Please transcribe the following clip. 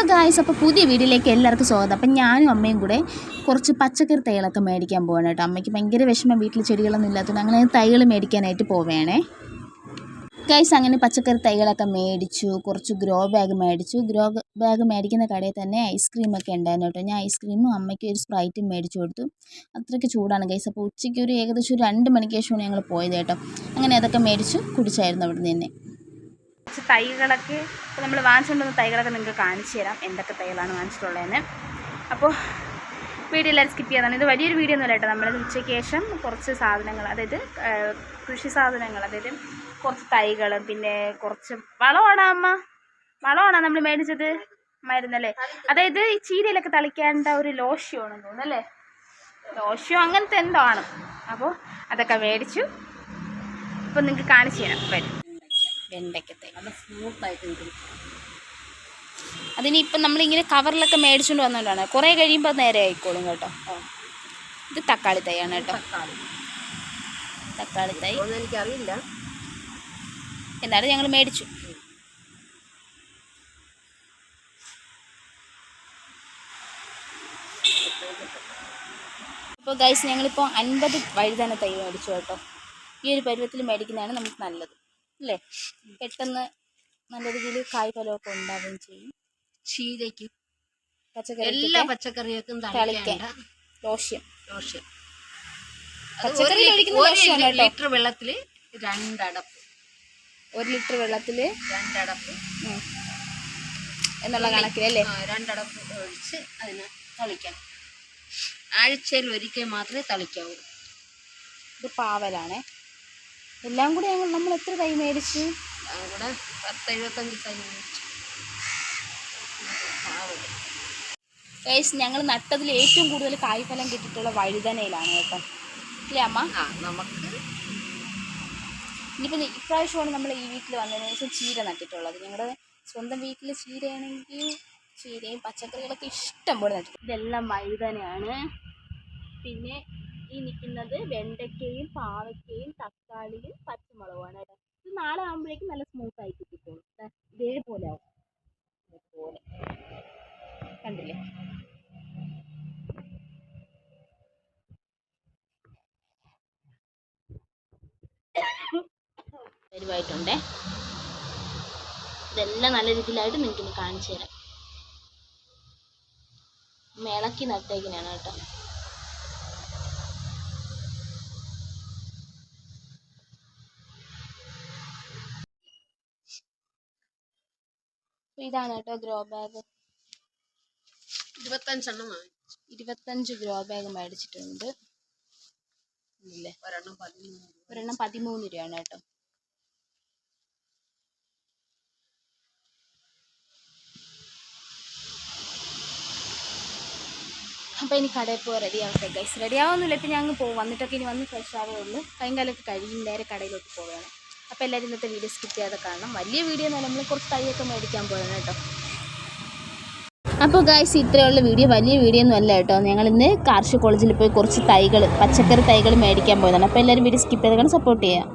Guys, അപ്പോൾ പുതിയ വീഡിയോയിലേക്ക് എല്ലാവർക്കും സ്വാഗതം. അപ്പം ഞാനും അമ്മയും കൂടെ കുറച്ച് പച്ചക്കറി തൈകളൊക്കെ മേടിക്കാൻ പോവാണ് കേട്ടോ. അമ്മയ്ക്ക് ഭയങ്കര വിഷമം, വീട്ടിൽ ചെടികളൊന്നും ഇല്ലാത്തതുകൊണ്ട് അങ്ങനെ തൈകൾ മേടിക്കാനായിട്ട് പോവുകയാണേ ഗായ്സ്. അങ്ങനെ പച്ചക്കറി തൈകളൊക്കെ മേടിച്ചു, കുറച്ച് ഗ്രോ ബാഗ് മേടിച്ചു. ഗ്രോ ബാഗ് മേടിക്കുന്ന കടയിൽ തന്നെ ഐസ്ക്രീമൊക്കെ ഉണ്ടായിരുന്നു കേട്ടോ. ഞാൻ ഐസ്ക്രീമും അമ്മയ്ക്ക് ഒരു സ്പ്രൈറ്റും മേടിച്ചു കൊടുത്തു. അത്രയ്ക്ക് ചൂടാണ് ഗായ്സ്. അപ്പോൾ ഉച്ചയ്ക്ക് ഏകദേശം ഒരു 2 മണിക്ക് ശേഷമാണ് ഞങ്ങൾ പോയത് കേട്ടോ. അങ്ങനെ അതൊക്കെ മേടിച്ചു കുടിച്ചായിരുന്നു അവിടെ നിന്ന്. കുറച്ച് തൈകളൊക്കെ ഇപ്പോൾ നമ്മൾ വാങ്ങിച്ചുകൊണ്ടുവന്ന തൈകളൊക്കെ നിങ്ങൾക്ക് കാണിച്ചു തരാം, എന്തൊക്കെ തൈകളാണ് വാങ്ങിച്ചിട്ടുള്ളതെന്ന്. അപ്പോൾ വീഡിയോ എല്ലാവരും സ്കിപ്പ് ചെയ്യാതാണ്. ഇത് വലിയൊരു വീഡിയോ ഒന്നുമല്ല കേട്ടോ. നമ്മളത് ഉച്ചയ്ക്ക് ശേഷം കുറച്ച് സാധനങ്ങൾ, അതായത് കൃഷി സാധനങ്ങൾ, അതായത് കുറച്ച് തൈകളും പിന്നെ കുറച്ച് വളമാണോ അമ്മ, വളമാണോ നമ്മൾ മേടിച്ചത്, മരുന്നല്ലേ, അതായത് ഈ ചീരയിലൊക്കെ തളിക്കേണ്ട ഒരു ലോഷ്യമാണെന്ന് തോന്നുന്നു അല്ലേ, ലോഷ്യം അങ്ങനത്തെ എന്തോ ആണ്. അപ്പോൾ അതൊക്കെ മേടിച്ചു. അപ്പോൾ നിങ്ങൾക്ക് കാണിച്ചു തരാം. വരും വെണ്ടയ്ക്കത്തെ അത് സ്മൂത്തായിട്ട് കിട്ടും. അതിനിപ്പം നമ്മളിങ്ങനെ കവറിലൊക്കെ മേടിച്ചുകൊണ്ട് വന്നുകൊണ്ടാണ്, കുറേ കഴിയുമ്പോൾ നേരെ ആയിക്കോളും കേട്ടോ. ഇത് തക്കാളി തൈയാണ് കേട്ടോ. തക്കാളി തൈ എനിക്കറിയില്ല, എന്നാലും ഞങ്ങൾ മേടിച്ചു. അപ്പോൾ ഗൈസ്, ഞങ്ങളിപ്പോൾ 50 വഴുതന തൈ മേടിച്ചു കേട്ടോ. ഈ ഒരു പരുവത്തിൽ മേടിക്കുന്നതാണ് നമുക്ക് നല്ലത് അല്ലേ, പെട്ടെന്ന് നല്ല രീതിയിൽ കായ്ഫലമൊക്കെ ഉണ്ടാവുകയും ചെയ്യും. ചീരയ്ക്കും പച്ചക്കറി, എല്ലാ പച്ചക്കറികൾക്കും തളിക്കാൻ ലോഷ്യം. പച്ചക്കറി ലിറ്റർ വെള്ളത്തിൽ 2 അടപ്പ്, 1 ലിറ്റർ വെള്ളത്തിൽ 2 അടപ്പ് എന്നുള്ള കണക്കിലല്ലേ, 2 അടപ്പ് ഒഴിച്ച് അതിന് തളിക്കണം. ആഴ്ചയിൽ ഒരിക്കൽ മാത്രമേ തളിക്കാവൂ. ഇത് പാവലാണേ. എല്ലാം കൂടി നമ്മൾ എത്ര തൈ മേടിച്ചു? അവിടെ 10-75 തൈ മേടിച്ചു. ഗൈസ്, ഞങ്ങൾ നട്ടതിൽ ഏറ്റവും കൂടുതൽ കായ്ഫലം കിട്ടിയിട്ടുള്ള വഴുതനയിലാണ് കേട്ടോ, അല്ലേ അമ്മ? നമുക്ക് ഇനിയിപ്പോൾ ഇപ്രാവശ്യമാണ് നമ്മൾ ഈ വീട്ടിൽ വന്നതിന് ശേഷം ചീര നട്ടിട്ടുള്ളത്. ഞങ്ങളുടെ സ്വന്തം വീട്ടിൽ ചീരയാണെങ്കിൽ ചീരയും പച്ചക്കറികളൊക്കെ ഇഷ്ടം പോലെ നട്ടിട്ടുണ്ട്. ഇതെല്ലാം വഴുതനയാണ്. പിന്നെ ഈ നിൽക്കുന്നത് വെണ്ടയ്ക്കയും പാവയ്ക്കയും തക്കാളിയും പച്ചമുളകുമാണ് കേട്ടോ. ഇത് നാളെ ആകുമ്പോഴേക്കും നല്ല സ്മൂത്തായി കിട്ടിക്കോളും. ഇതേപോലെ ആവും, ഇതേപോലെ കണ്ടില്ലേ. വരുവായിട്ടുണ്ടേ. ഇതെല്ലാം നല്ല രീതിയിലായിട്ട് നിങ്ങൾക്കിനി കാണിച്ചു തരാം. ഇളക്കി നട്ടേക്കിനാണ് കേട്ടോ. ഇതാണ് കേട്ടോ ഗ്രോ ബാഗ്. 25 ഗ്രോ ബാഗ് മേടിച്ചിട്ടുണ്ട്. ഇല്ലേ, ഒരെണ്ണം 13 രൂപയാണ് കേട്ടോ. അപ്പോൾ ഇനി കടയിൽ പോകാൻ റെഡി ആവട്ടെ ഗൈസ്. റെഡി ആവുന്നില്ല, ഇപ്പം ഞങ്ങൾ പോകും. വന്നിട്ടൊക്കെ ഇനി വന്ന് ഫ്രഷ് ആവേ ഉള്ളൂ. കൈകാലൊക്കെ കഴിയും, നേരെ കടയിലോട്ട് പോവുകയാണ്. അപ്പോൾ എല്ലാവരും ഇന്നത്തെ വീഡിയോ സ്കിപ്പ് ചെയ്യാതെ കാണണം. വലിയ വീഡിയോ ഒന്നുമല്ല, നമ്മൾ കുറച്ച് തൈയൊക്കെ മേടിക്കാൻ പോകണം കേട്ടോ. അപ്പോൾ ഗൈസ്, ഇത്രയുള്ള വീഡിയോ വലിയ വീഡിയോ ഒന്നും അല്ല കേട്ടോ. ഞങ്ങൾ ഇന്ന് കാർഷിക കോളേജിൽ പോയി കുറച്ച് തൈകൾ, പച്ചക്കറി തൈകൾ മേടിക്കാൻ പോയതാണ്. അപ്പോൾ എല്ലാവരും വീഡിയോ സ്കിപ്പ് ചെയ്ത് സപ്പോർട്ട് ചെയ്യാം.